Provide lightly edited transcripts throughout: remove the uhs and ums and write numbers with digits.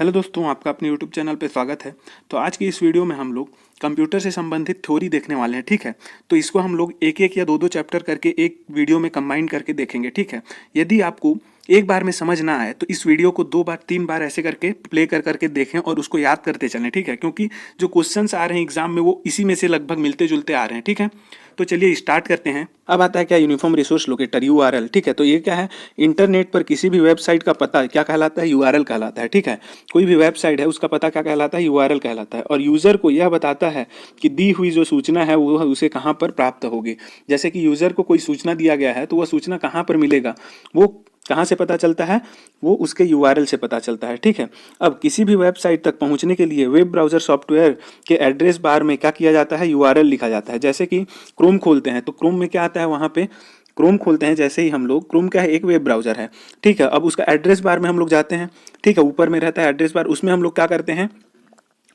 Hello दोस्तों, आपका अपने यूट्यूब चैनल पे स्वागत है। तो आज की इस वीडियो में हम लोग कंप्यूटर से संबंधित थ्योरी देखने वाले हैं, ठीक है। तो इसको हम लोग एक एक या दो दो चैप्टर करके एक वीडियो में कंबाइन करके देखेंगे, ठीक है। यदि आपको एक बार में समझ ना आए तो इस वीडियो को 2 बार 3 बार ऐसे करके प्ले कर करके देखें और उसको याद करते चलें, ठीक है। क्योंकि जो क्वेश्चंस आ रहे हैं एग्जाम में वो इसी में से लगभग मिलते जुलते आ रहे हैं, ठीक है। तो चलिए स्टार्ट करते हैं। अब आता है क्या, यूनिफॉर्म रिसोर्स लोकेटर यूआरएल, ठीक है। तो ये क्या है, इंटरनेट पर किसी भी वेबसाइट का पता क्या कहलाता है, यूआरएल कहलाता है, ठीक है। कोई भी वेबसाइट है उसका पता क्या कहलाता है, यूआरएल कहलाता है। और यूजर को यह बताता है कि दी हुई जो सूचना है वो उसे कहाँ पर प्राप्त होगी। जैसे कि यूजर को कोई सूचना दिया गया है तो वह सूचना कहाँ पर मिलेगा, वो कहाँ से पता चलता है, वो उसके यूआरएल से पता चलता है, ठीक है। अब किसी भी वेबसाइट तक पहुंचने के लिए वेब ब्राउज़र सॉफ्टवेयर के एड्रेस बार में क्या किया जाता है, यूआरएल लिखा जाता है। जैसे कि क्रोम खोलते हैं तो क्रोम में क्या आता है, वहाँ पे क्रोम खोलते हैं जैसे ही हम लोग, क्रोम क्या है, एक वेब ब्राउज़र है, ठीक है। अब उसका एड्रेस बार में हम लोग जाते हैं, ठीक है। ऊपर में रहता है एड्रेस बार, उसमें हम लोग क्या करते हैं,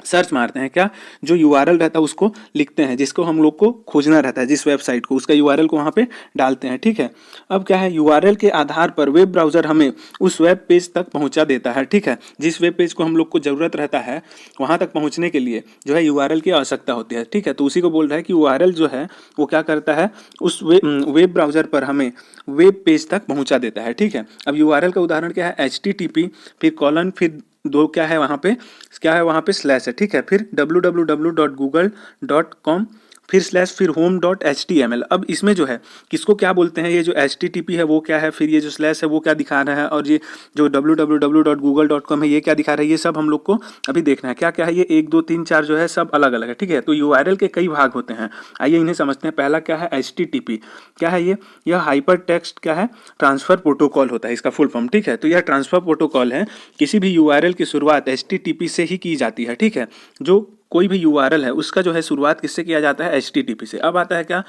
सर्च मारते हैं, क्या जो यूआरएल रहता है उसको लिखते हैं, जिसको हम लोग को खोजना रहता है, जिस वेबसाइट को, उसका यूआरएल को वहाँ पे डालते हैं, ठीक है। अब क्या है, यूआरएल के आधार पर वेब ब्राउज़र हमें उस वेब पेज तक पहुँचा देता है, ठीक है। जिस वेब पेज को हम लोग को ज़रूरत रहता है वहाँ तक पहुँचने के लिए जो है यूआरएल की आवश्यकता होती है, ठीक है। तो उसी को बोल रहा है कि यूआरएल जो है वो क्या करता है, उस वेब ब्राउज़र पर हमें वेब पेज तक पहुँचा देता है, ठीक है। अब यूआरएल का उदाहरण क्या है, HTTP, फिर कॉलन, फिर दो क्या है वहाँ पे, क्या है वहाँ पे स्लैश है, ठीक है। फिर www.google.com, फिर स्लैश, फिर home.html। अब इसमें जो है किसको क्या बोलते हैं, ये जो HTTP है वो क्या है, फिर ये जो स्लैश है वो क्या दिखा रहा है, और ये जो www.google.com है ये क्या दिखा रहा है, ये सब हम लोग को अभी देखना है। क्या क्या है ये, 1 2 3 4 जो है सब अलग अलग है, ठीक है। तो यूआरएल के कई भाग होते हैं, आइए इन्हें समझते हैं। पहला क्या है, HTTP। क्या है ये, यह हाइपर टेक्स्ट क्या है, ट्रांसफर प्रोटोकॉल होता है इसका फुल फॉर्म, ठीक है। तो यह ट्रांसफर प्रोटोकॉल है, किसी भी यूआरएल की शुरुआत HTTP से ही की जाती है, ठीक है। जो कोई भी यूआरएल है उसका जो है शुरुआत किससे किया जाता है, HTTP से। अब आता है क्या,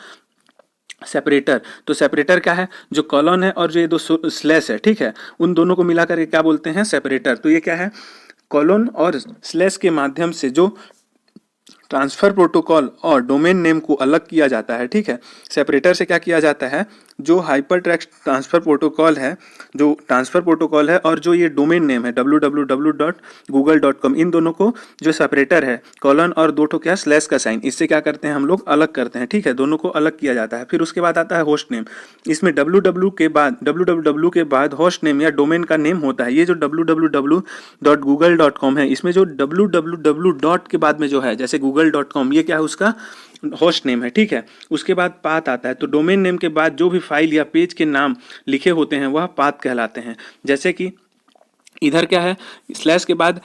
सेपरेटर। तो सेपरेटर क्या है, जो कॉलन है और जो ये दो स्लैश है, ठीक है, उन दोनों को मिलाकर क्या बोलते हैं, सेपरेटर। तो ये क्या है, कॉलन और स्लैश के माध्यम से जो ट्रांसफर प्रोटोकॉल और डोमेन नेम को अलग किया जाता है, ठीक है। सेपरेटर से क्या किया जाता है, जो हाइपर टेक्स्ट ट्रांसफर प्रोटोकॉल है, जो ट्रांसफर प्रोटोकॉल है और जो ये डोमेन नेम है www.google.com, इन दोनों को जो सेपरेटर है, कॉलन और दो ठो क्या स्लैश का साइन, इससे क्या करते हैं हम लोग, अलग करते हैं, ठीक है। दोनों को अलग किया जाता है। फिर उसके बाद आता है होस्ट नेम। इसमें www के बाद होस्ट नेम या डोमेन का नेम होता है। ये जो www.google.com है, इसमें जो www के बाद में जो है, जैसे google.com, ये क्या है, उसका होस्ट नेम है, ठीक है। उसके बाद पाथ आता है। तो डोमेन नेम के बाद जो भी फाइल या पेज के नाम लिखे होते हैं वह पाथ कहलाते हैं। जैसे कि इधर क्या है, स्लैश के बाद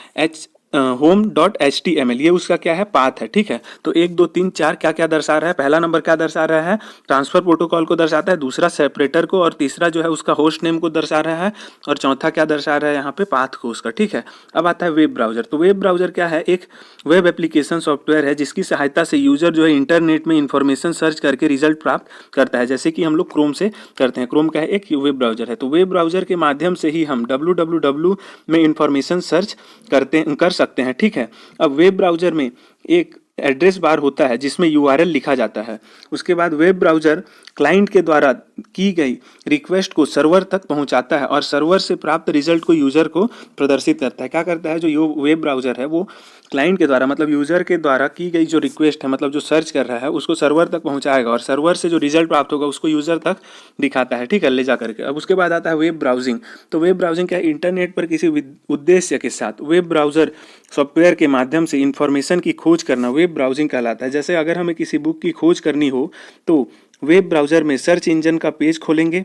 home.html, ये उसका क्या है, पाथ है, ठीक है। तो 1 2 3 4 क्या क्या दर्शा रहा है, पहला नंबर क्या दर्शा रहा है, ट्रांसफर प्रोटोकॉल को दर्शाता है, दूसरा सेपरेटर को, और तीसरा जो है उसका होस्ट नेम को दर्शा रहा है, और चौथा क्या दर्शा रहा है यहाँ पे, पाथ को उसका, ठीक है। अब आता है वेब ब्राउजर। तो वेब ब्राउजर क्या है, एक वेब एप्लीकेशन सॉफ्टवेयर है जिसकी सहायता से यूजर जो है इंटरनेट में इंफॉर्मेशन सर्च करके रिजल्ट प्राप्त करता है, जैसे कि हम लोग क्रोम से करते हैं। क्रोम का है एक वेब ब्राउजर है। तो वेब ब्राउजर के माध्यम से ही हम www में इंफॉर्मेशन सर्च कर सकते हैं, ठीक है। अब वेब ब्राउजर में एक एड्रेस बार होता है जिसमें यूआरएल लिखा जाता है। उसके बाद वेब ब्राउजर क्लाइंट के द्वारा की गई रिक्वेस्ट को सर्वर तक पहुंचाता है और सर्वर से प्राप्त रिजल्ट को यूजर को प्रदर्शित करता है। क्या करता है, जो वेब ब्राउजर है वो क्लाइंट के द्वारा, मतलब यूजर के द्वारा की गई जो रिक्वेस्ट है, मतलब जो सर्च कर रहा है उसको सर्वर तक पहुंचाएगा, और सर्वर से जो रिजल्ट प्राप्त होगा उसको यूजर तक दिखाता है, ठीक है, ले जा करके। अब उसके बाद आता है वेब ब्राउजिंग। तो वेब ब्राउजिंग क्या है, इंटरनेट पर किसी उद्देश्य के साथ वेब ब्राउजर सॉफ्टवेयर के माध्यम से इंफॉर्मेशन की खोज करना वेब ब्राउजिंग कहलाता है। जैसे अगर हमें किसी बुक की खोज करनी हो तो वेब ब्राउज़र में सर्च इंजन का पेज खोलेंगे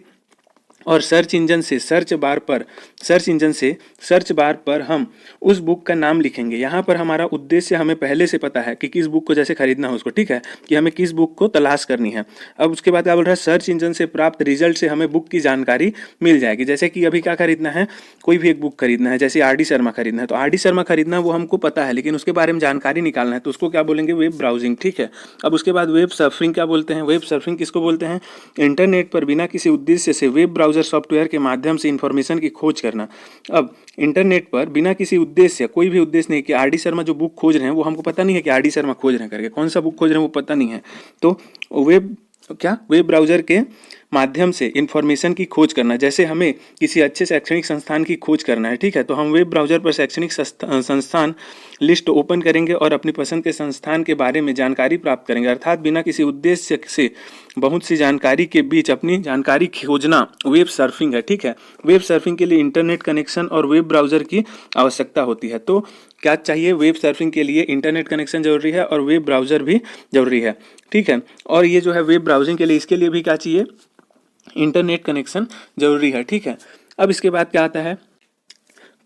और सर्च इंजन से सर्च बार पर हम उस बुक का नाम लिखेंगे। यहाँ पर हमारा उद्देश्य हमें पहले से पता है कि किस बुक को जैसे खरीदना हो उसको, ठीक है, कि हमें किस बुक को तलाश करनी है। अब उसके बाद क्या बोल रहा है, सर्च इंजन से प्राप्त रिजल्ट से हमें बुक की जानकारी मिल जाएगी। जैसे कि अभी क्या खरीदना है, कोई भी एक बुक खरीदना है, जैसे RD शर्मा खरीदना है, तो RD शर्मा खरीदना वो हमको पता है, लेकिन उसके बारे में जानकारी निकालना है, तो उसको क्या बोलेंगे, वेब ब्राउजिंग, ठीक है। अब उसके बाद वेब सर्फिंग क्या बोलते हैं, वेब सर्फिंग किसको बोलते हैं, इंटरनेट पर बिना किसी उद्देश्य से वेब ब्राउजर सॉफ्टवेयर के माध्यम से इंफॉर्मेशन की खोज करना। अब इंटरनेट पर बिना किसी उद्देश्य, कोई भी उद्देश्य नहीं, कि RD शर्मा जो बुक खोज रहे हैं वो हमको पता नहीं है कि RD शर्मा खोज रहे हैं करके, कौन सा बुक खोज रहे हैं वो पता नहीं है, तो वेब क्या, वेब ब्राउज़र के माध्यम से इंफॉर्मेशन की खोज करना। जैसे हमें किसी अच्छे शैक्षणिक संस्थान की खोज करना है, ठीक है, तो हम वेब ब्राउज़र पर शैक्षणिक संस्थान लिस्ट ओपन करेंगे और अपनी पसंद के संस्थान के बारे में जानकारी प्राप्त करेंगे। अर्थात बिना किसी उद्देश्य से बहुत सी जानकारी के बीच अपनी जानकारी खोजना वेब सर्फिंग है, ठीक है। वेब सर्फिंग के लिए इंटरनेट कनेक्शन और वेब ब्राउज़र की आवश्यकता होती है। तो क्या चाहिए, वेब सर्फिंग के लिए इंटरनेट कनेक्शन जरूरी है और वेब ब्राउज़र भी जरूरी है, ठीक है। और ये जो है वेब ब्राउजिंग के लिए, इसके लिए भी क्या चाहिए, इंटरनेट कनेक्शन जरूरी है, ठीक है। अब इसके बाद क्या आता है,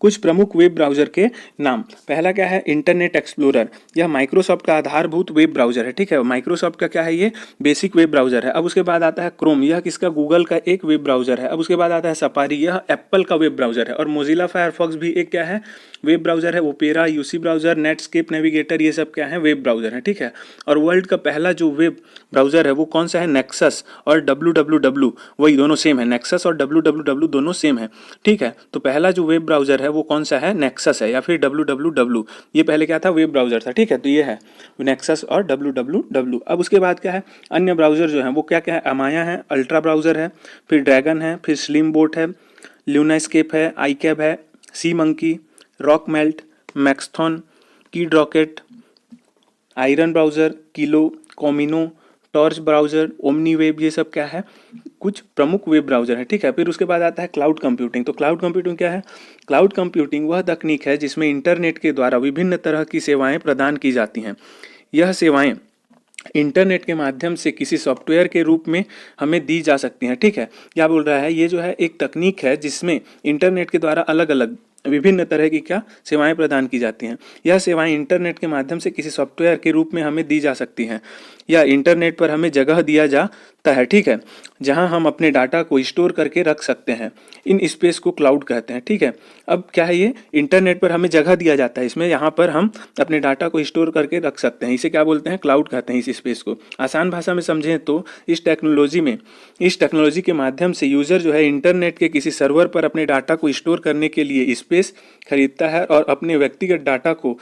कुछ प्रमुख वेब ब्राउज़र के नाम। पहला क्या है, इंटरनेट एक्सप्लोरर। यह माइक्रोसॉफ्ट का आधारभूत वेब ब्राउज़र है, ठीक है। माइक्रोसॉफ्ट का क्या है, ये बेसिक वेब ब्राउज़र है। अब उसके बाद आता है क्रोम, यह किसका, गूगल का एक वेब ब्राउज़र है। अब उसके बाद आता है सफारी, यह एप्पल का वेब ब्राउज़र है। और मोजिला फायरफॉक्स भी एक क्या है, वेब ब्राउज़र है। Opera, UC browser, Netscape navigator, ये सब क्या है, वेब ब्राउज़र है, ठीक है। और वर्ल्ड का पहला जो वेब ब्राउज़र है वो कौन सा है, नेक्सस और www, वही दोनों सेम है, नेक्सस और www दोनों सेम है, ठीक है। तो पहला जो वेब ब्राउज़र है वो कौन सा है, नेक्सस है, या फिर www। ये पहले क्या था, वेब ब्राउज़र था, ठीक है। तो ये है नेक्सस और www। अब उसके बाद क्या है, अन्य ब्राउज़र जो है वो क्या क्या है, अमाया है, अल्ट्रा ब्राउज़र है, फिर ड्रैगन है, फिर स्लिम बोट है, ल्यूनास्केप है, आईकैब है, SeaMonkey, RockMelt, Maxthon, KidRocket, Iron browser, Kylo, Camino, Torch browser, OmniWeb, ये सब क्या है, कुछ प्रमुख वेब ब्राउज़र है, ठीक है। फिर उसके बाद आता है क्लाउड कंप्यूटिंग। तो क्लाउड कंप्यूटिंग क्या है, क्लाउड कंप्यूटिंग वह तकनीक है जिसमें इंटरनेट के द्वारा विभिन्न तरह की सेवाएं प्रदान की जाती हैं। यह सेवाएं इंटरनेट के माध्यम से किसी सॉफ्टवेयर के रूप में हमें दी जा सकती हैं, ठीक है। क्या बोल रहा है, ये जो है एक तकनीक है जिसमें इंटरनेट के द्वारा अलग अलग विभिन्न तरह की क्या सेवाएं प्रदान की जाती हैं। यह सेवाएं इंटरनेट के माध्यम से किसी सॉफ्टवेयर के रूप में हमें दी जा सकती हैं, या इंटरनेट पर हमें जगह दिया जाता है, ठीक है, जहां हम अपने डाटा को स्टोर करके रख सकते हैं। इन स्पेस को क्लाउड कहते हैं, ठीक है। अब क्या है, ये इंटरनेट पर हमें जगह दिया जाता है, इसमें यहाँ पर हम अपने डाटा को स्टोर करके रख सकते हैं, इसे क्या बोलते हैं, क्लाउड कहते हैं इस स्पेस को। आसान भाषा में समझें तो इस टेक्नोलॉजी के माध्यम से यूज़र जो है इंटरनेट के किसी सर्वर पर अपने डाटा को स्टोर करने के लिए स्पेस खरीदता है और अपने व्यक्तिगत डाटा को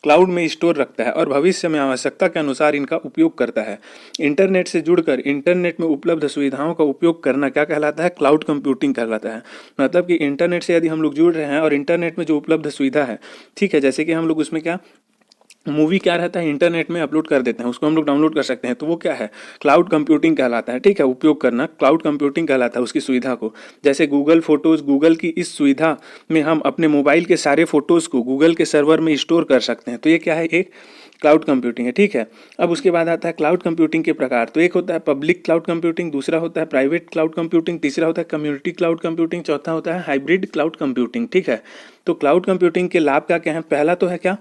क्लाउड में स्टोर रखता है और भविष्य में आवश्यकता के अनुसार इनका उपयोग करता है। इंटरनेट से जुड़कर इंटरनेट में उपलब्ध सुविधाओं का उपयोग करना क्या कहलाता है, क्लाउड कंप्यूटिंग कहलाता है। मतलब कि इंटरनेट से यदि हम लोग जुड़ रहे हैं और इंटरनेट में जो उपलब्ध सुविधा है, ठीक है, जैसे कि हम लोग उसमें क्या मूवी क्या रहता है, इंटरनेट में अपलोड कर देते हैं, उसको हम लोग डाउनलोड कर सकते हैं, तो वो क्या है, क्लाउड कंप्यूटिंग कहलाता है, ठीक है। उपयोग करना क्लाउड कंप्यूटिंग कहलाता है उसकी सुविधा को। जैसे गूगल फोटोज़, गूगल की इस सुविधा में हम अपने मोबाइल के सारे फोटोज़ को गूगल के सर्वर में स्टोर कर सकते हैं, तो ये क्या है, एक क्लाउड कंप्यूटिंग है, ठीक है। अब उसके बाद आता है क्लाउड कंप्यूटिंग के प्रकार। तो एक होता है पब्लिक क्लाउड कंप्यूटिंग, दूसरा होता है प्राइवेट क्लाउड कंप्यूटिंग, तीसरा होता है कम्युनिटी क्लाउड कंप्यूटिंग, चौथा होता है हाइब्रिड क्लाउड कंप्यूटिंग, ठीक है। तो क्लाउड कंप्यूटिंग के लाभ क्या है, पहला तो है क्या,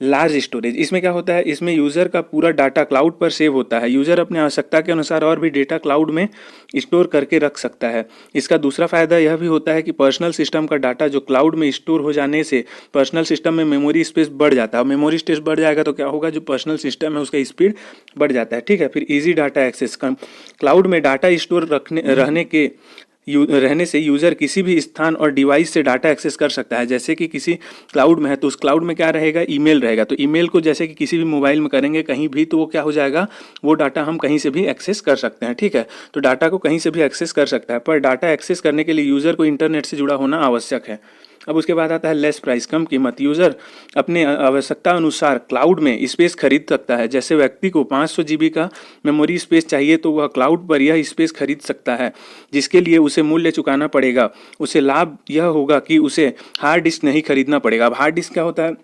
लार्ज स्टोरेज। इसमें क्या होता है, इसमें यूज़र का पूरा डाटा क्लाउड पर सेव होता है, यूज़र अपने आवश्यकता के अनुसार और भी डेटा क्लाउड में स्टोर करके रख सकता है। इसका दूसरा फ़ायदा यह भी होता है कि पर्सनल सिस्टम का डाटा जो क्लाउड में स्टोर हो जाने से पर्सनल सिस्टम में मेमोरी स्पेस बढ़ जाता है, और मेमोरी स्पेस बढ़ जाएगा तो क्या होगा, जो पर्सनल सिस्टम है उसका स्पीड बढ़ जाता है, ठीक है। फिर ईजी डाटा एक्सेस, क्लाउड में डाटा स्टोर रहने से यूज़र किसी भी स्थान और डिवाइस से डाटा एक्सेस कर सकता है। जैसे कि किसी क्लाउड में है तो उस क्लाउड में क्या रहेगा, ईमेल रहेगा, तो ईमेल को जैसे कि किसी भी मोबाइल में करेंगे कहीं भी, तो वो क्या हो जाएगा, वो डाटा हम कहीं से भी एक्सेस कर सकते हैं, ठीक है। तो डाटा को कहीं से भी एक्सेस कर सकता है, पर डाटा एक्सेस करने के लिए यूज़र को इंटरनेट से जुड़ा होना आवश्यक है। अब उसके बाद आता है लेस प्राइस, कम कीमत। यूज़र अपने आवश्यकता अनुसार क्लाउड में स्पेस खरीद सकता है। जैसे व्यक्ति को 500 GB का मेमोरी स्पेस चाहिए तो वह क्लाउड पर यह स्पेस खरीद सकता है, जिसके लिए उसे मूल्य चुकाना पड़ेगा। उसे लाभ यह होगा कि उसे हार्ड डिस्क नहीं खरीदना पड़ेगा। अब हार्ड डिस्क क्या होता है,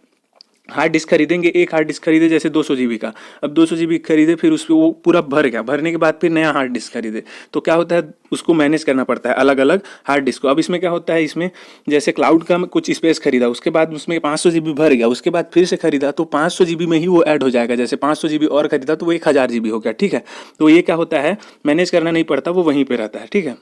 हार्ड डिस्क खरीदेंगे, एक हार्ड डिस्क खरीदे जैसे 200 GB का, अब 200 GB खरीदे, फिर उसको वो पूरा भर गया, भरने के बाद फिर नया हार्ड डिस्क खरीदे, तो क्या होता है, उसको मैनेज करना पड़ता है अलग अलग हार्ड डिस्क को। अब इसमें क्या होता है, इसमें जैसे क्लाउड का कुछ स्पेस खरीदा, उसके बाद उसमें 500 GB भर गया, उसके बाद फिर से खरीदा तो 500 GB में ही वो ऐड हो जाएगा। जैसे 500 GB और खरीदा तो वो 1000 GB हो गया, ठीक है। तो ये क्या होता है, मैनेज करना नहीं पड़ता, वो वहीं पर रहता है, ठीक है।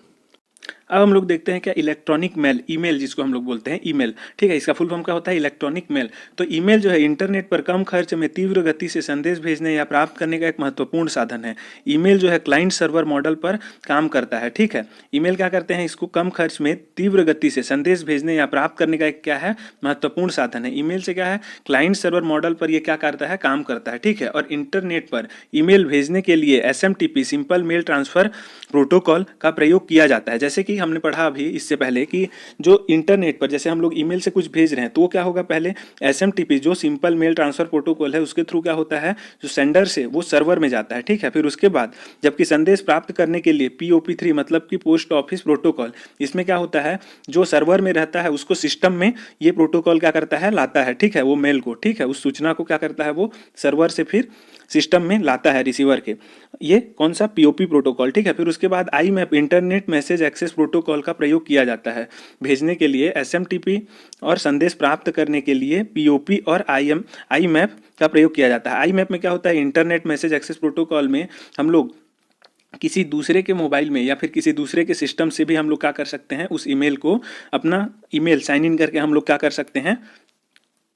अब हम लोग देखते हैं क्या इलेक्ट्रॉनिक मेल, ईमेल जिसको हम लोग बोलते हैं ईमेल, ठीक है, इसका फुल फॉर्म क्या होता है इलेक्ट्रॉनिक मेल। तो ईमेल जो है इंटरनेट पर कम खर्च में तीव्र गति से संदेश भेजने या प्राप्त करने का एक महत्वपूर्ण साधन है। ईमेल जो है क्लाइंट सर्वर मॉडल पर काम करता है, ठीक है। ईमेल क्या करते हैं, इसको कम खर्च में तीव्र गति से संदेश भेजने या प्राप्त करने का एक क्या है महत्वपूर्ण साधन है। ईमेल से क्या है क्लाइंट सर्वर मॉडल पर ये क्या करता है काम करता है, ठीक है। और इंटरनेट पर ईमेल भेजने के लिए SMTP simple mail transfer protocol का प्रयोग किया जाता है। जैसे कि हमने पढ़ा अभी इससे पहले कि जो इंटरनेट पर जैसे हम लोग ईमेल से कुछ भेज रहे हैं तो वो क्या होगा, पहले एसएमटीपी जो सिंपल मेल ट्रांसफर प्रोटोकॉल है उसके थ्रू क्या होता है, जो सेंडर से वो सर्वर में जाता है, ठीक है। फिर उसके बाद जबकि संदेश प्राप्त करने के लिए POP3 मतलब कि पोस्ट ऑफिस प्रोटोकॉल, इसमें क्या होता है जो सर्वर में रहता है उसको सिस्टम में ये प्रोटोकॉल क्या करता है लाता है, ठीक है, वो मेल को, ठीक है, उस सूचना को क्या करता है वो सर्वर से फिर सिस्टम में लाता है रिसीवर के, ये कौन सा POP प्रोटोकॉल, ठीक है। फिर उसके बाद IMAP internet message access protocol का प्रयोग किया जाता है भेजने के लिए SMTP और संदेश प्राप्त करने के लिए POP और IMAP का प्रयोग किया जाता है। IMAP में क्या होता है इंटरनेट मैसेज एक्सेस प्रोटोकॉल में हम लोग किसी दूसरे के मोबाइल में या फिर किसी दूसरे के सिस्टम से भी हम लोग क्या कर सकते हैं उस ईमेल को अपना ईमेल साइन इन करके हम लोग क्या कर सकते हैं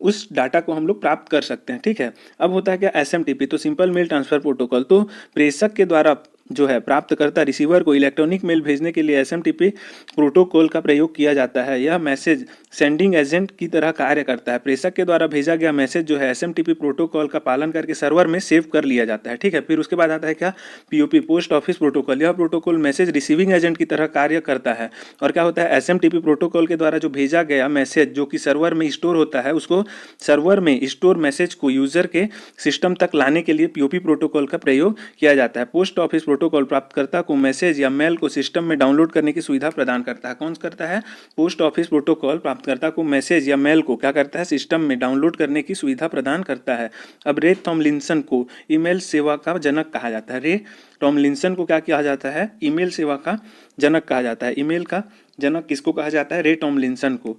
उस डाटा को हम लोग प्राप्त कर सकते हैं, ठीक है। अब होता है क्या SMTP तो सिंपल मेल ट्रांसफर प्रोटोकॉल, तो प्रेषक के द्वारा जो है प्राप्तकर्ता रिसीवर को इलेक्ट्रॉनिक मेल भेजने के लिए SMTP प्रोटोकॉल का प्रयोग किया जाता है। यह मैसेज सेंडिंग एजेंट की तरह कार्य करता है। प्रेषक के द्वारा भेजा गया मैसेज जो है SMTP प्रोटोकॉल का पालन करके सर्वर में सेव कर लिया जाता है, ठीक है। फिर उसके बाद आता है क्या POP पोस्ट ऑफिस प्रोटोकॉल। यह प्रोटोकॉल मैसेज रिसीविंग एजेंट की तरह कार्य करता है और क्या होता है SMTP प्रोटोकॉल के द्वारा जो भेजा गया मैसेज जो कि सर्वर में स्टोर होता है उसको सर्वर में स्टोर मैसेज को यूजर के सिस्टम तक लाने के लिए POP प्रोटोकॉल का प्रयोग किया जाता है। पोस्ट ऑफिस प्रोटोकॉल प्राप्तकर्ता को मैसेज या मेल को सिस्टम में डाउनलोड करने की सुविधा प्रदान करता है। कौन करता है, पोस्ट ऑफिस प्रोटोकॉल प्राप्तकर्ता को मैसेज या मेल को क्या करता है सिस्टम में डाउनलोड करने की सुविधा प्रदान करता है। अब रे टॉमलिंसन को ईमेल सेवा का जनक कहा जाता है। रे टॉमलिंसन को क्या कहा जाता है, ईमेल सेवा का जनक कहा जाता है। ईमेल का जनक किसको कहा जाता है, रे टॉमलिंसन को।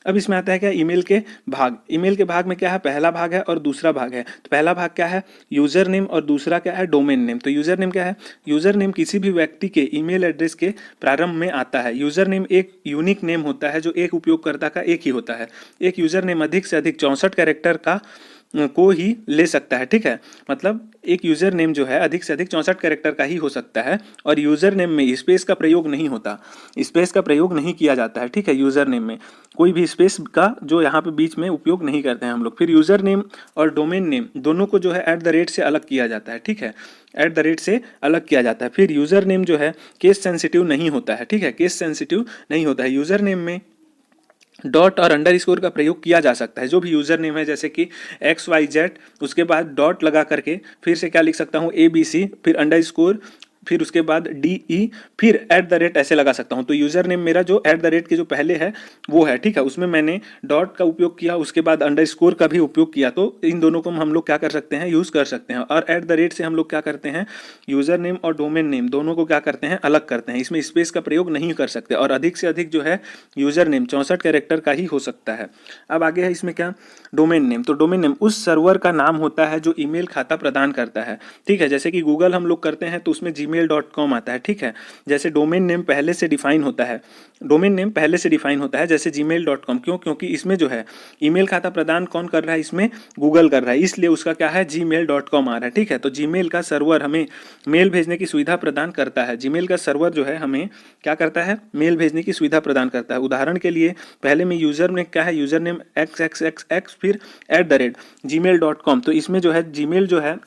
अब इसमें आता है क्या ईमेल के भाग। ईमेल के भाग में क्या है, पहला भाग है और दूसरा भाग है। तो पहला भाग क्या है यूजर नेम और दूसरा क्या है डोमेन नेम। तो यूजर नेम क्या है, यूजर नेम किसी भी व्यक्ति के ईमेल एड्रेस के प्रारंभ में आता है। यूजर नेम एक यूनिक नेम होता है जो एक उपयोगकर्ता का एक ही होता है। एक यूजर नेम अधिक से अधिक 64 कैरेक्टर का को ही ले सकता है, ठीक है। मतलब एक यूजर नेम जो है अधिक से अधिक 64 कैरेक्टर का ही हो सकता है और यूजर नेम में स्पेस का प्रयोग नहीं होता, स्पेस का प्रयोग नहीं किया जाता है, ठीक है। यूजर नेम में कोई भी स्पेस का जो यहाँ पे बीच में उपयोग नहीं करते हैं हम लोग। फिर यूजर नेम और डोमेन नेम दोनों को जो है @ से अलग किया जाता है, ठीक है, @ से अलग किया जाता है। फिर यूजर नेम जो है केस सेंसिटिव नहीं होता है, ठीक है, केस सेंसिटिव नहीं होता है। यूजर नेम में डॉट और अंडरस्कोर का प्रयोग किया जा सकता है। जो भी यूजर नेम है जैसे कि XYZ उसके बाद डॉट लगा करके फिर से क्या लिख सकता हूँ ABC फिर अंडरस्कोर फिर उसके बाद DE फिर @ ऐसे लगा सकता हूँ। तो यूजर नेम मेरा जो @ के जो पहले है वो है, ठीक है, उसमें मैंने डॉट का उपयोग किया उसके बाद अंडरस्कोर का भी उपयोग किया। तो इन दोनों को हम लोग क्या कर सकते हैं यूज़ कर सकते हैं। और @ से हम लोग क्या करते हैं यूजर नेम और डोमेन नेम दोनों को क्या करते हैं अलग करते हैं। इसमें स्पेस का प्रयोग नहीं कर सकते और अधिक से अधिक जो है यूजर नेम 64 कैरेक्टर का ही हो सकता है। अब आगे है इसमें क्या डोमेन नेम। तो डोमेन नेम उस सर्वर का नाम होता है जो ईमेल खाता प्रदान करता है, ठीक है। जैसे कि गूगल हम लोग करते हैं तो उसमें gmail.com आता है, ठीक है। जैसे डोमेन नेम पहले से डिफाइन होता है, डोमेन नेम पहले से डिफाइन होता है जैसे gmail.com। क्यों, क्योंकि इसमें जो है ईमेल खाता प्रदान कौन कर रहा है, इसमें गूगल कर रहा है, इसलिए उसका क्या है gmail.com आ रहा है, ठीक है। तो जीमेल का सर्वर हमें मेल भेजने की सुविधा प्रदान करता है। जीमेल का सर्वर जो है हमें क्या करता है मेल भेजने की सुविधा प्रदान करता है। उदाहरण के लिए पहले में यूजर में क्या है यूजर नेम XXXX फिर @gmail.com। तो इसमें जो है जीमेल जो है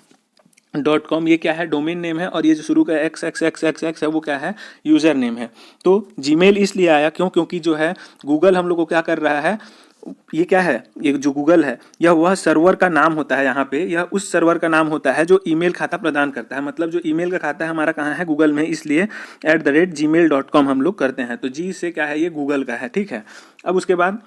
.com ये क्या है डोमेन नेम है और ये जो शुरू का XXXXX है वो क्या है यूज़र नेम है। तो जीमेल इसलिए आया क्यों, क्योंकि जो है गूगल हम लोग को क्या कर रहा है, ये क्या है ये जो गूगल है यह वह सर्वर का नाम होता है। यहाँ पे यह उस सर्वर का नाम होता है जो ईमेल खाता प्रदान करता है। मतलब जो ईमेल का खाता है हमारा कहाँ है गूगल में, इसलिए @gmail.com हम लोग करते हैं। तो जी से क्या है ये गूगल का है, ठीक है। अब उसके बाद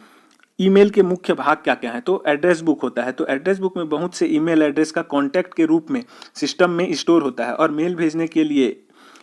ईमेल के मुख्य भाग क्या क्या है, तो एड्रेस बुक होता है। तो एड्रेस बुक में बहुत से ईमेल एड्रेस का कॉन्टैक्ट के रूप में सिस्टम में स्टोर होता है और मेल भेजने के लिए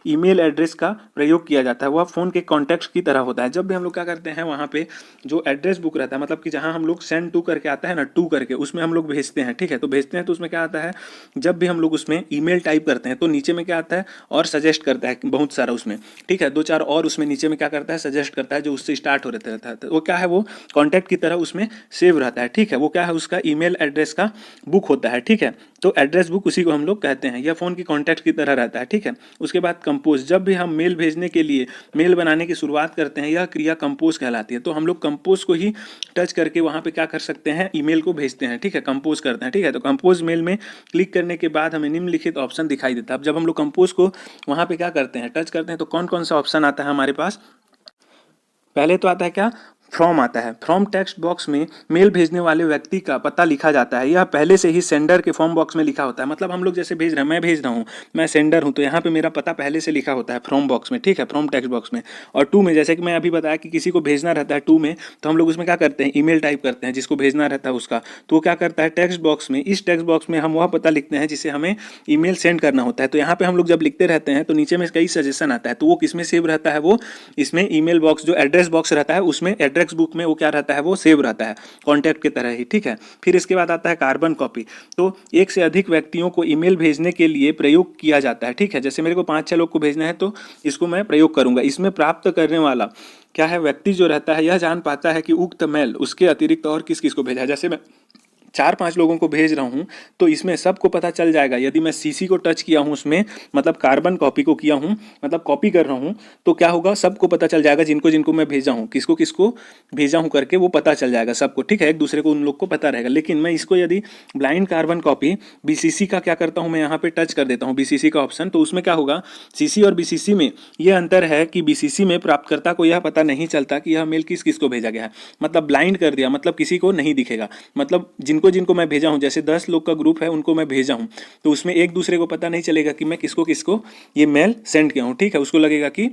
ईमेल एड्रेस का प्रयोग किया जाता है, वह फ़ोन के कॉन्टैक्ट की तरह होता है। जब भी हम लोग क्या करते हैं वहाँ पे जो एड्रेस बुक रहता है, मतलब कि जहाँ हम लोग सेंड टू करके आता है ना, टू करके उसमें हम लोग भेजते हैं, ठीक है। तो भेजते हैं तो उसमें क्या आता है, जब भी हम लोग उसमें ईमेल टाइप करते हैं तो नीचे में क्या आता है और सजेस्ट करता है बहुत सारा उसमें, ठीक है, 2-4 और उसमें नीचे में क्या करता है, सजेस्ट करता है जो उससे स्टार्ट हो रहता है। तो वो क्या है, वो कॉन्टैक्ट की तरह उसमें सेव रहता है, ठीक है। वो क्या है, उसका ईमेल एड्रेस का बुक होता है, ठीक है। तो एड्रेस बुक उसी को हम लोग कहते हैं, यह फ़ोन की कॉन्टैक्ट की तरह रहता है, ठीक है। उसके बाद कंपोज, जब भी हम मेल भेजने के लिए मेल बनाने की शुरुआत करते हैं, यह क्रिया कंपोज कहलाती है। तो हम लोग कंपोज को ही टच करके वहाँ पे क्या कर सकते हैं, ईमेल को भेजते हैं, ठीक है, कंपोज करते हैं, ठीक है। तो कंपोज मेल में क्लिक करने के बाद हमें निम्नलिखित ऑप्शन दिखाई देता है। अब जब हम लोग कंपोज को वहाँ पे क्या करते हैं, टच करते हैं, तो कौन कौन सा ऑप्शन आता है हमारे पास। पहले तो आता है क्या, फ्रॉम आता है। फ्रॉम टेक्स्ट बॉक्स में मेल भेजने वाले व्यक्ति का पता लिखा जाता है, यह पहले से ही सेंडर के फॉर्म बॉक्स में लिखा होता है। मतलब हम लोग जैसे भेज रहे हैं, मैं भेज रहा हूँ, मैं सेंडर हूँ, तो यहाँ पे मेरा पता पहले से लिखा होता है फ्रॉम बॉक्स में, ठीक है, फ्रॉम टेक्स्ट बॉक्स में। और टू में, जैसे कि मैं अभी बताया कि किसी को भेजना रहता है टू में, तो हम लोग उसमें क्या करते हैं, ईमेल टाइप करते हैं जिसको भेजना रहता है उसका, तो वो क्या करता है, टेक्स्ट बॉक्स में, इस टेक्स्ट बॉक्स में हम वह पता लिखते हैं जिसे हमें ईमेल सेंड करना होता है। तो यहाँ पे हम लोग जब लिखते रहते हैं तो नीचे में कई सजेशन आता है, तो वो किस में सेव रहता है, वो इसमें ईमेल बॉक्स जो एड्रेस बॉक्स रहता है उसमें, एड्रेस बुक में वो क्या रहता है, वो सेव रहता है कॉन्टैक्ट की तरह ही, ठीक है। फिर इसके बाद आता है कार्बन कॉपी। तो एक से अधिक व्यक्तियों को ईमेल भेजने के लिए प्रयोग किया जाता है, ठीक है। जैसे मेरे को 5-6 लोग को भेजना है तो इसको मैं प्रयोग करूंगा। इसमें प्राप्त करने वाला क्या है, व्यक्ति जो रहता है यह जान पाता है कि उक्त मेल उसके अतिरिक्त और किस किस को भेजा है। जैसे मैं 4-5 लोगों को भेज रहा हूँ तो इसमें सबको पता चल जाएगा। यदि मैं सीसी को टच किया हूँ उसमें, मतलब कार्बन कॉपी को किया हूँ, मतलब कॉपी कर रहा हूँ, तो क्या होगा, सबको पता चल जाएगा जिनको जिनको मैं भेजा हूँ, किसको किसको भेजा हूँ करके वो पता चल जाएगा सबको, ठीक है, एक दूसरे को उन लोग को पता रहेगा। लेकिन मैं इसको यदि ब्लाइंड कार्बन कॉपी बीसीसी का क्या करता हूँ, मैं यहाँ पे टच कर देता हूँ बीसीसी का ऑप्शन, तो उसमें क्या होगा, सीसी और बीसीसी में ये अंतर है कि बीसीसी में प्राप्तकर्ता को यह पता नहीं चलता कि यह मेल किस किस को भेजा गया है, मतलब ब्लाइंड कर दिया, मतलब किसी को नहीं दिखेगा। मतलब जिनको जिनको मैं भेजा हूँ, जैसे 10 लोग का ग्रुप है उनको मैं भेजा हूँ, तो उसमें एक दूसरे को पता नहीं चलेगा कि मैं किसको किसको ये मेल सेंड किया हूँ, ठीक है। उसको लगेगा कि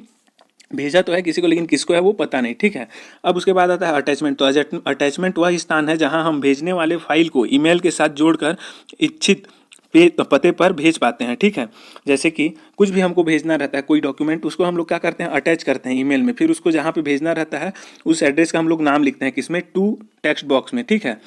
भेजा तो है किसी को, लेकिन किसको है वो पता नहीं, ठीक है। अब उसके बाद आता है अटैचमेंट। तो अटैचमेंट वह स्थान है जहां हम भेजने वाले फाइल को ईमेल के साथ जोड़कर इच्छित पते पर भेज पाते हैं, ठीक है। जैसे कि कुछ भी हमको भेजना रहता है, कोई डॉक्यूमेंट, उसको हम लोग क्या करते हैं, अटैच करते हैं ईमेल में, फिर उसको जहाँ पे भेजना रहता है उस एड्रेस का हम लोग नाम लिखते हैं किसमें, टू टेक्स्ट बॉक्स में, ठीक है।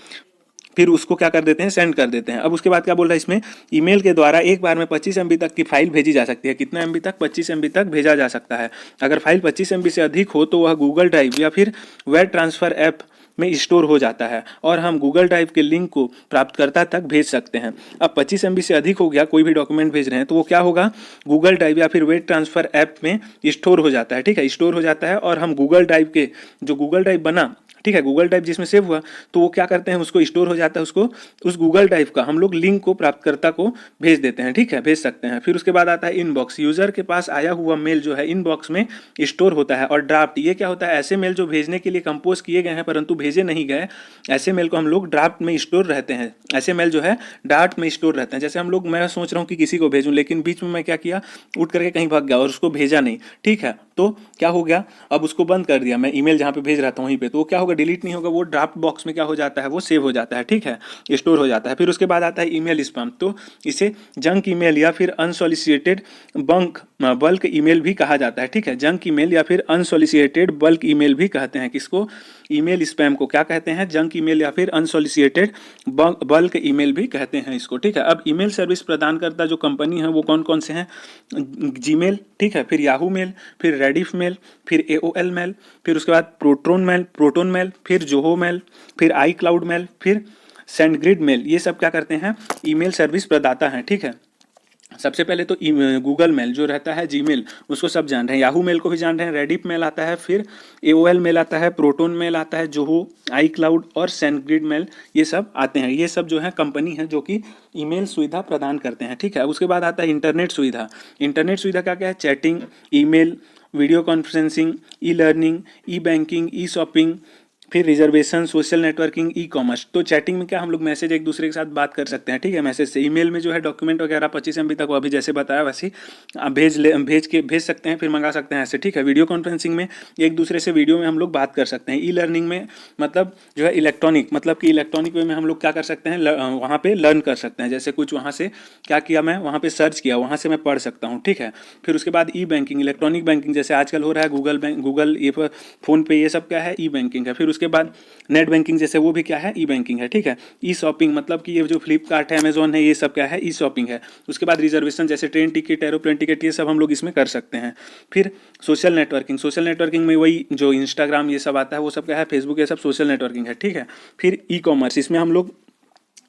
फिर उसको क्या कर देते हैं, सेंड कर देते हैं। अब उसके बाद क्या बोल रहा है इसमें, ईमेल के द्वारा एक बार में 25 MB तक की फाइल भेजी जा सकती है। कितना MB तक, 25 MB तक भेजा जा सकता है। अगर फाइल 25 MB से अधिक हो तो वह गूगल ड्राइव या फिर वेब ट्रांसफ़र ऐप में स्टोर हो जाता है और हम गूगल ड्राइव के लिंक को प्राप्तकर्ता तक भेज सकते हैं। अब 25 MB से अधिक हो गया, कोई भी डॉक्यूमेंट भेज रहे हैं, तो वो क्या होगा, गूगल ड्राइव या फिर वेब ट्रांसफ़र ऐप में स्टोर हो जाता है, ठीक है, स्टोर हो जाता है। और हम गूगल ड्राइव के, जो गूगल ड्राइव बना, ठीक है, गूगल ड्राइव जिसमें सेव हुआ, तो वो क्या करते हैं, उसको स्टोर हो जाता है, उसको उस गूगल ड्राइव का हम लोग लिंक को प्राप्तकर्ता को भेज देते हैं, ठीक है, भेज सकते हैं। फिर उसके बाद आता है इनबॉक्स। यूजर के पास आया हुआ मेल जो है इनबॉक्स में स्टोर होता है। और ड्राफ्ट, ये क्या होता है, ऐसे मेल जो भेजने के लिए कंपोज किए गए हैं परंतु भेजे नहीं गए, ऐसे मेल को हम लोग ड्राफ्ट में स्टोर रहते हैं। ऐसे मेल जो है ड्राफ्ट में स्टोर रहते हैं। जैसे हम लोग, मैं सोच रहा हूँ कि किसी को भेजूँ, लेकिन बीच में मैं क्या किया, उठ करके कहीं भाग गया और उसको भेजा नहीं, ठीक है, तो क्या हो गया, अब उसको बंद कर दिया मैं, ईमेल जहाँ पे भेज रहा था वहीं पे, तो वो क्या होगा, डिलीट नहीं होगा, वो ड्राफ्ट बॉक्स में क्या हो जाता है, वो सेव हो जाता है, ठीक है, स्टोर हो जाता है। फिर उसके बाद आता है ईमेल स्पैम। तो इसे जंक ईमेल या फिर अनसॉलिसिटेड बल्क ईमेल भी कहा जाता है, ठीक है। जंक ईमेल या फिर अनसॉलिसिटेड बल्क ईमेल भी कहते हैं किसको, ईमेल स्पैम को क्या कहते हैं, जंक ईमेल या फिर अनसॉलिसिटेड बल्क ईमेल भी कहते हैं इसको, ठीक है। अब ईमेल सर्विस प्रदान करता जो कंपनी है वो कौन कौन से हैं, जीमेल, ठीक है, फिर याहू मेल, फिर रेडिफ मेल, फिर एओएल मेल, फिर उसके बाद प्रोटोन मेल, फिर जोहो मेल, फिर आई क्लाउड मेल, फिर सेंडग्रिड मेल, ये सब क्या करते हैं, ईमेल सर्विस प्रदाता हैं, ठीक है। सबसे पहले तो गूगल मेल जो रहता है, जीमेल, उसको सब जान रहे हैं, याहू मेल को भी जान रहे हैं, रेडिफ मेल आता है, फिर एओएल मेल आता है, प्रोटोन मेल आता है, जोहो, आई क्लाउड और सेंडग्रिड मेल, ये सब आते हैं। ये सब जो है कंपनी है जो कि ईमेल सुविधा प्रदान करते हैं, ठीक है। उसके बाद आता है इंटरनेट सुविधा। इंटरनेट सुविधा क्या क्या है, chatting, email, video conferencing, e learning, e banking, e shopping, फिर reservation, social networking, e commerce. तो चैटिंग में क्या हम लोग मैसेज एक दूसरे के साथ बात कर सकते हैं, ठीक है, मैसेज से। ईमेल में जो है डॉक्यूमेंट वगैरह 25 MB तक, वो अभी जैसे बताया वैसे आप भेज सकते हैं, फिर मंगा सकते हैं ऐसे, ठीक है। वीडियो कॉन्फ्रेंसिंग में एक दूसरे से वीडियो में हम लोग बात कर सकते हैं। ई लर्निंग में मतलब जो है इलेक्ट्रॉनिक, मतलब कि इलेक्ट्रॉनिक वे में हम लोग क्या कर सकते हैं, वहाँ पे लर्न कर सकते हैं। जैसे कुछ वहाँ से क्या किया, मैं वहाँ पे सर्च किया, वहाँ से मैं पढ़ सकता हूँ, ठीक है। फिर उसके बाद ई बैंकिंग, इलेक्ट्रॉनिक बैंकिंग जैसे आजकल हो रहा है, गूगल ये फोन पे, ये सब क्या है, ई बैंकिंग है। फिर उसके बाद नेट बैंकिंग जैसे, वो भी क्या है, ई बैंकिंग है, ठीक है। ई शॉपिंग मतलब कि ये जो फ्लिपकार्ट है, अमेजोन है, ये सब क्या है, ई शॉपिंग है। उसके बाद रिजर्वेशन जैसे ट्रेन टिकट, एरोप्लेन टिकट, ये सब हम लोग इसमें कर सकते हैं। फिर सोशल नेटवर्किंग, सोशल नेटवर्किंग में वही जो इंस्टाग्राम ये सब आता है, वो सब क्या है, फेसबुक, ये सब सोशल नेटवर्किंग है, ठीक है। फिर ई कॉमर्स, इसमें हम लोग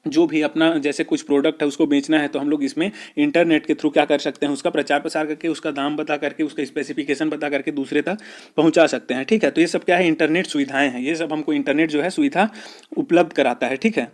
जो भी अपना जैसे कुछ प्रोडक्ट है उसको बेचना है, तो हम लोग इसमें इंटरनेट के थ्रू क्या कर सकते हैं, उसका प्रचार प्रसार करके, उसका दाम बता करके, उसका स्पेसिफिकेशन बता करके दूसरे तक पहुंचा सकते हैं, ठीक है। तो ये सब क्या है, इंटरनेट सुविधाएं हैं, ये सब हमको इंटरनेट जो है सुविधा उपलब्ध कराता है, ठीक है।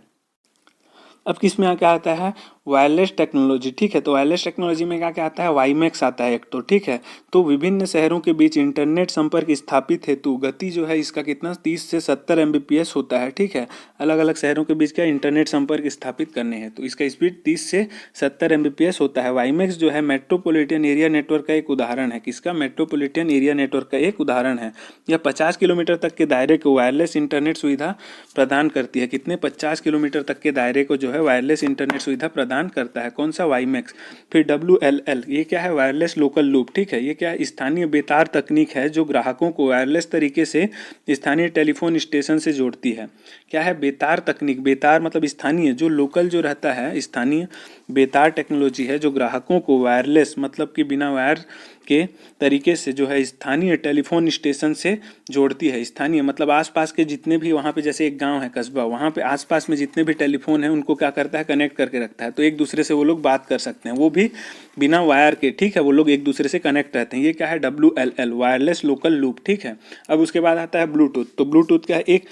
अब किस में क्या आता है, वायरलेस टेक्नोलॉजी, ठीक है। तो वायरलेस टेक्नोलॉजी में क्या क्या आता है, वाईमैक्स आता है एक, तो ठीक है। तो विभिन्न शहरों के बीच इंटरनेट संपर्क स्थापित हेतु गति जो है इसका कितना 30 से 70 MBPS होता है, ठीक है। अलग अलग शहरों के बीच क्या इंटरनेट संपर्क स्थापित करने हैं तो इसका स्पीड 30 से 70 MBPS होता है। वाईमैक्स जो है मेट्रोपॉलिटन एरिया नेटवर्क का एक उदाहरण है। किसका, मेट्रोपॉलिटन एरिया नेटवर्क का एक उदाहरण है। यह 50 किलोमीटर तक के दायरे को वायरलेस इंटरनेट सुविधा प्रदान करती है। कितने, 50 किलोमीटर तक के दायरे को जो है वायरलेस इंटरनेट सुविधा प्रदान करता है। कौन सा, वाईमैक्स। फिर WLL, ये क्या है, वायरलेस लोकल लूप, ठीक है। ये क्या है, स्थानीय बेतार तकनीक है जो ग्राहकों को वायरलेस तरीके से स्थानीय टेलीफोन स्टेशन से जोड़ती है। क्या है, बेतार तकनीक, बेतार मतलब स्थानीय, जो लोकल जो रहता है, स्थानीय बेतार टेक्नोलॉजी है जो ग्राहकों को वायरलेस मतलब कि बिना वायर के तरीके से जो है स्थानीय टेलीफोन स्टेशन से जोड़ती है। स्थानीय मतलब आसपास के जितने भी, वहाँ पे जैसे एक गांव है, कस्बा, वहाँ पे आसपास में जितने भी टेलीफोन है उनको क्या करता है, कनेक्ट करके रखता है। तो एक दूसरे से वो लोग बात कर सकते हैं, वो भी बिना वायर के, ठीक है। वो लोग एक दूसरे से कनेक्ट रहते हैं। ये क्या है, WLL, वायरलेस लोकल लूप, ठीक है। अब उसके बाद आता है ब्लूटूथ। तो ब्लूटूथ क्या है, एक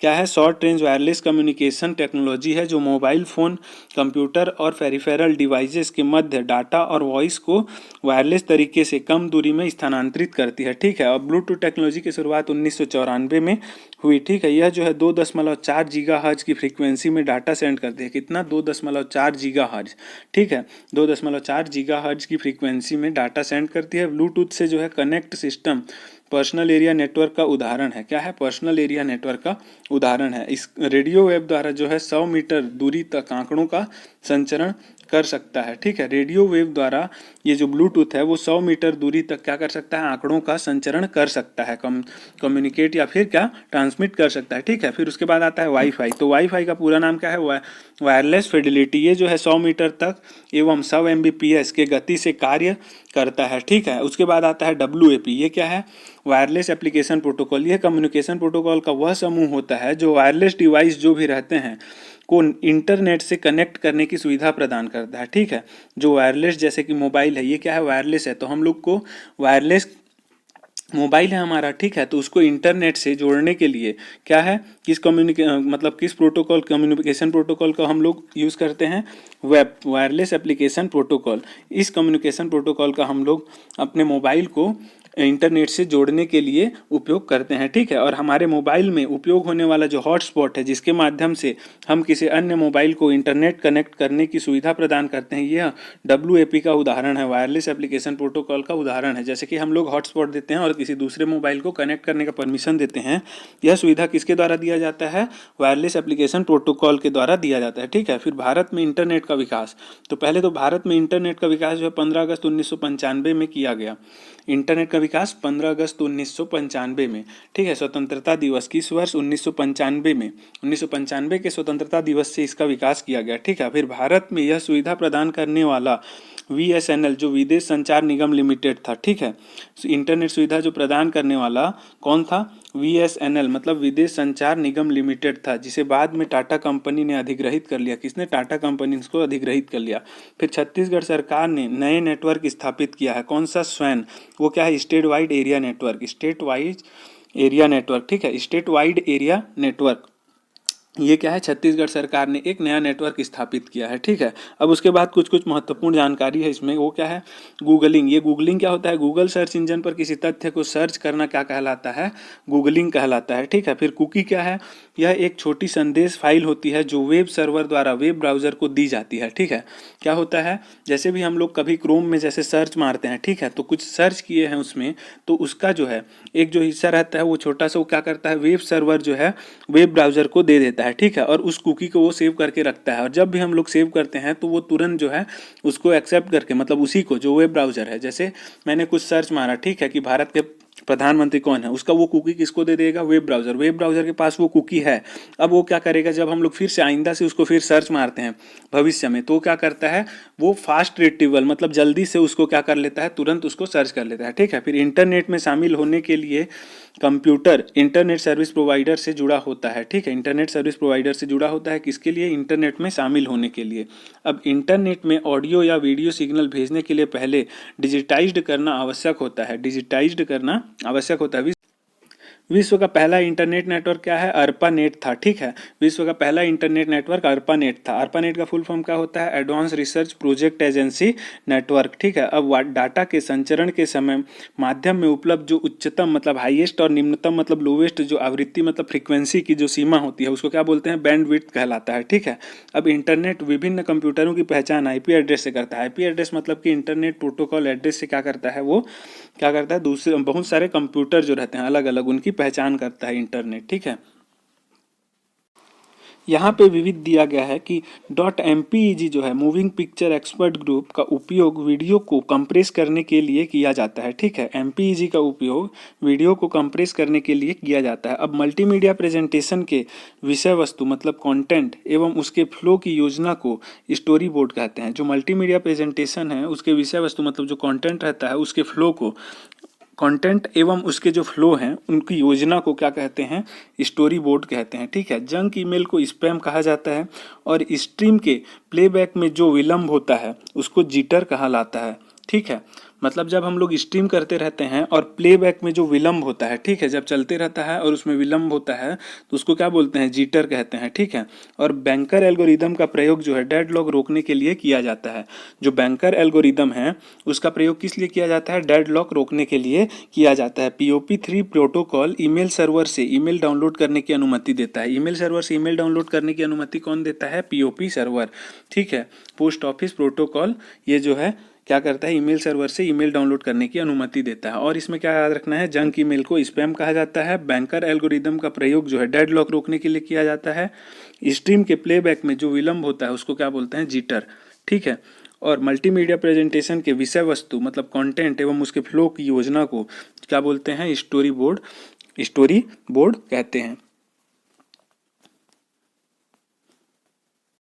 क्या है, short range wireless communication technology है जो मोबाइल फ़ोन, कंप्यूटर और पेरिफेरल डिवाइसेस के मध्य डाटा और वॉइस को वायरलेस तरीके से कम दूरी में स्थानांतरित करती है, ठीक है। और ब्लूटूथ टेक्नोलॉजी की शुरुआत 1994 में हुई, ठीक है। यह जो है 2.4 GHz की फ्रीक्वेंसी में डाटा सेंड करती है। कितना, 2.4 GHz, ठीक है। 2.4 GHz की फ्रीक्वेंसी में डाटा सेंड करती है। ब्लूटूथ से जो है connect system personal area network का उदाहरण है। क्या है, पर्सनल एरिया नेटवर्क का उदाहरण है। इस रेडियो वेव द्वारा जो है 100 मीटर दूरी तक आंकड़ों का संचरण कर सकता है, ठीक है। रेडियो वेव द्वारा ये जो ब्लूटूथ है वो 100 मीटर दूरी तक क्या कर सकता है, आंकड़ों का संचरण कर सकता है, कम्युनिकेट या फिर क्या ट्रांसमिट कर सकता है, ठीक है। फिर उसके बाद आता है वाईफाई। तो वाईफाई का पूरा नाम क्या है, वायरलेस फिडेलिटी। ये जो है 100 मीटर तक एवं 100 MBPS के गति से कार्य करता है, ठीक है। उसके बाद आता है WAP। ये क्या है, वायरलेस एप्लीकेशन प्रोटोकॉल। ये कम्युनिकेशन प्रोटोकॉल का वह समूह होता है जो वायरलेस डिवाइस जो भी रहते हैं को इंटरनेट से कनेक्ट करने की सुविधा प्रदान करता है, ठीक है। जो वायरलेस जैसे कि मोबाइल है, ये क्या है, वायरलेस है। तो हम लोग को वायरलेस मोबाइल है हमारा, ठीक है। तो उसको इंटरनेट से जोड़ने के लिए क्या है, मतलब किस प्रोटोकॉल, कम्युनिकेशन प्रोटोकॉल का हम लोग यूज़ करते हैं, वायरलेस एप्लीकेशन प्रोटोकॉल। इस कम्युनिकेशन प्रोटोकॉल का हम लोग अपने मोबाइल को इंटरनेट से जोड़ने के लिए उपयोग करते हैं, ठीक है। और हमारे मोबाइल में उपयोग होने वाला जो हॉटस्पॉट है जिसके माध्यम से हम किसी अन्य मोबाइल को इंटरनेट कनेक्ट करने की सुविधा प्रदान करते हैं, यह WAP का उदाहरण है, वायरलेस एप्लीकेशन प्रोटोकॉल का उदाहरण है। जैसे कि हम लोग हॉटस्पॉट देते हैं और किसी दूसरे मोबाइल को कनेक्ट करने का परमिशन देते हैं, यह सुविधा किसके द्वारा दिया जाता है, वायरलेस एप्लीकेशन प्रोटोकॉल के द्वारा दिया जाता है, ठीक है। फिर भारत में इंटरनेट का विकास। तो पहले तो भारत में इंटरनेट का विकास जो है 15 अगस्त 1995 में किया गया। इंटरनेट का विकास 15 अगस्त 1995 में, ठीक है। स्वतंत्रता दिवस किस वर्ष, 1995 में, 1995 के स्वतंत्रता दिवस से इसका विकास किया गया, ठीक है। फिर भारत में यह सुविधा प्रदान करने वाला VSNL जो विदेश संचार निगम लिमिटेड था, ठीक है। इंटरनेट सुविधा जो प्रदान करने वाला कौन था, VSNL मतलब विदेश संचार निगम लिमिटेड था, जिसे बाद में टाटा कंपनी ने अधिग्रहित कर लिया। किसने, टाटा कंपनी इसको अधिग्रहित कर लिया। फिर छत्तीसगढ़ सरकार ने नए नेटवर्क स्थापित किया है, कौन सा, स्वैन। वो क्या है, state wide area network, state wide area network, ठीक है, स्टेट वाइड एरिया नेटवर्क। ये क्या है, छत्तीसगढ़ सरकार ने एक नया नेटवर्क स्थापित किया है, ठीक है। अब उसके बाद कुछ कुछ महत्वपूर्ण जानकारी है इसमें, वो क्या है, गूगलिंग। ये गूगलिंग क्या होता है, गूगल सर्च इंजन पर किसी तथ्य को सर्च करना क्या कहलाता है, गूगलिंग कहलाता है, ठीक है। फिर कुकी क्या है, यह एक छोटी संदेश फाइल होती है जो वेब सर्वर द्वारा वेब ब्राउज़र को दी जाती है, ठीक है। क्या होता है, जैसे भी हम लोग कभी क्रोम में जैसे सर्च मारते हैं, ठीक है, तो कुछ सर्च किए हैं उसमें, तो उसका जो है एक जो हिस्सा रहता है वो छोटा सा, वो क्या करता है, वेब सर्वर जो है वेब ब्राउज़र को दे देता है, ठीक है, और उस कुकी को वो सेव करके रखता है। और जब भी हम लोग सेव करते हैं तो वो तुरंत जो है उसको एक्सेप्ट करके, मतलब उसी को जो वेब ब्राउज़र है, जैसे मैंने कुछ सर्च मारा, ठीक है, कि भारत के प्रधानमंत्री कौन है, उसका वो कुकी किसको दे देगा, वेब ब्राउज़र। वेब ब्राउज़र के पास वो कुकी है। अब वो क्या करेगा, जब हम लोग फिर से आइंदा से उसको फिर सर्च मारते हैं भविष्य में, तो क्या करता है, वो फास्ट रिट्रीवल, मतलब जल्दी से उसको क्या कर लेता है, तुरंत उसको सर्च कर लेता है, ठीक है। फिर इंटरनेट में शामिल होने के लिए कंप्यूटर इंटरनेट सर्विस प्रोवाइडर से जुड़ा होता है, ठीक है। इंटरनेट सर्विस प्रोवाइडर से जुड़ा होता है किसके लिए, इंटरनेट में शामिल होने के लिए। अब इंटरनेट में ऑडियो या वीडियो सिग्नल भेजने के लिए पहले डिजिटाइज्ड करना आवश्यक होता है, डिजिटाइज्ड करना आवश्यक होता है। विश्व का पहला इंटरनेट नेटवर्क क्या है, अर्पानेट था, ठीक है। विश्व का पहला इंटरनेट नेटवर्क अर्पानेट था। अर्पानेट का फुल फॉर्म क्या होता है, advance research project agency network, ठीक है। अब डाटा के संचरण के समय माध्यम में उपलब्ध जो उच्चतम मतलब हाईएस्ट और निम्नतम मतलब लोवेस्ट जो आवृत्ति मतलब फ्रीक्वेंसी की जो सीमा होती है उसको क्या बोलते हैं, बैंडविड्थ कहलाता है, ठीक है। अब इंटरनेट विभिन्न कंप्यूटरों की पहचान आईपी एड्रेस से करता है। आईपी एड्रेस मतलब कि इंटरनेट प्रोटोकॉल एड्रेस से क्या करता है, वो क्या करता है, दूसरे बहुत सारे कंप्यूटर जो रहते हैं अलग अलग, उनकी पहचान करता है इंटरनेट, ठीक है। यहाँ पे विविध दिया गया है कि .mpeg जो है मूविंग पिक्चर एक्सपर्ट ग्रुप का उपयोग वीडियो को कंप्रेस करने के लिए किया जाता है, ठीक है। mpeg का उपयोग वीडियो को कंप्रेस करने के लिए किया जाता है। अब मल्टीमीडिया प्रेजेंटेशन के विषय वस्तु मतलब कंटेंट एवं उसके फ्लो की योजना को स्टोरी बोर्ड कहते हैं। जो मल्टीमीडिया प्रेजेंटेशन है उसके विषय वस्तु मतलब जो कंटेंट रहता है उसके फ्लो को, कंटेंट एवं उसके जो फ्लो हैं उनकी योजना को क्या कहते हैं, स्टोरी बोर्ड कहते हैं, ठीक है। जंक ईमेल को स्पैम कहा जाता है और स्ट्रीम के प्लेबैक में जो विलंब होता है उसको जिटर कहलाता है, ठीक है। मतलब जब हम लोग स्ट्रीम करते रहते हैं और प्लेबैक में जो विलंब होता है, ठीक है, जब चलते रहता है और उसमें विलंब होता है तो उसको क्या बोलते हैं, जिटर कहते हैं, ठीक है। और बैंकर एल्गोरिदम का प्रयोग जो है डेडलॉक रोकने के लिए किया जाता है। जो बैंकर एल्गोरिदम है उसका प्रयोग किस लिए किया जाता है, डेडलॉक रोकने के लिए किया जाता है। POP3 प्रोटोकॉल ईमेल सर्वर से ईमेल डाउनलोड करने की अनुमति देता है। ईमेल सर्वर से ईमेल डाउनलोड करने की अनुमति कौन देता है, POP सर्वर, ठीक है। पोस्ट ऑफिस प्रोटोकॉल ये जो है क्या करता है, ईमेल सर्वर से ईमेल डाउनलोड करने की अनुमति देता है। और इसमें क्या याद रखना है, जंक ईमेल को स्पैम कहा जाता है। बैंकर एल्गोरिदम का प्रयोग जो है डेडलॉक रोकने के लिए किया जाता है। स्ट्रीम के प्लेबैक में जो विलंब होता है उसको क्या बोलते हैं, जिटर, ठीक है। और मल्टीमीडिया प्रेजेंटेशन के विषय वस्तु मतलब कंटेंट एवं उसके फ्लो की योजना को क्या बोलते हैं, स्टोरी बोर्ड कहते हैं।